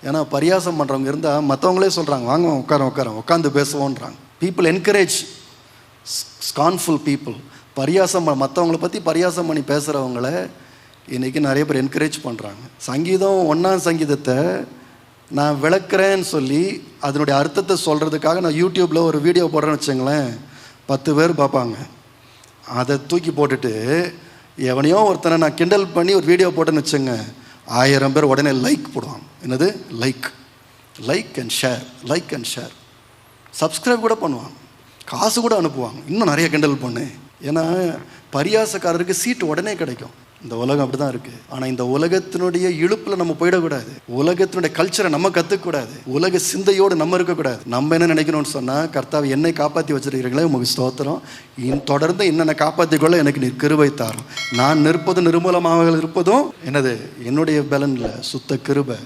ஏன்னா பரியாசம் பண்ணுறவங்க இருந்தால் மற்றவங்களே சொல்கிறாங்க, வாங்க உட்காந்து பேசுவோன்றாங்க. People encourage scornful people. மற்றவங்களை பற்றி பரியாசம் பண்ணி பேசுகிறவங்கள இன்றைக்கி நிறைய பேர் என்கரேஜ் பண்ணுறாங்க. சங்கீதம் 1ஆம் சங்கீதத்தை நான் விளக்குறேன்னு சொல்லி அதனுடைய அர்த்தத்தை சொல்கிறதுக்காக நான் யூடியூப்பில் ஒரு வீடியோ போடுறேன்னு வச்சுங்களேன், 10 பேர் பார்ப்பாங்க. அதை தூக்கி போட்டுட்டு எவனையோ ஒருத்தனை நான் கிண்டல் பண்ணி ஒரு வீடியோ போட்டேன்னு வச்சுங்க, 1000 பேர் உடனே லைக் போடுவாங்க. என்னது லைக் அண்ட் ஷேர் சப்ஸ்கிரைப் கூட பண்ணுவாங்க, காசு கூட அனுப்புவாங்க, இன்னும் நிறைய கிண்டல் பண்ணு. ஏன்னா பரியாசக்காரருக்கு சீட்டு உடனே கிடைக்கும். இந்த உலகம் அப்படி தான் இருக்குது. ஆனால் இந்த உலகத்தினுடைய இழுப்பில் நம்ம போயிடக்கூடாது. உலகத்தினுடைய கல்ச்சரை நம்ம கற்றுக்கூடாது. உலக சிந்தையோடு நம்ம இருக்கக்கூடாது. நம்ம என்ன நினைக்கணும்னு சொன்னால், கர்த்தாவை என்னை காப்பாற்றி வச்சிருக்கிறீங்களே உங்களுக்கு ஸ்தோத்திரம், தொடர்ந்து என்னென்ன காப்பாற்றிக்கொள்ள எனக்கு நீர் கிருபை தாரும். நான் நிற்பதும் நிர்மூலமாக இருப்பதும் என்னது என்னுடைய பலன் இல்லை, சுத்த கிருபை.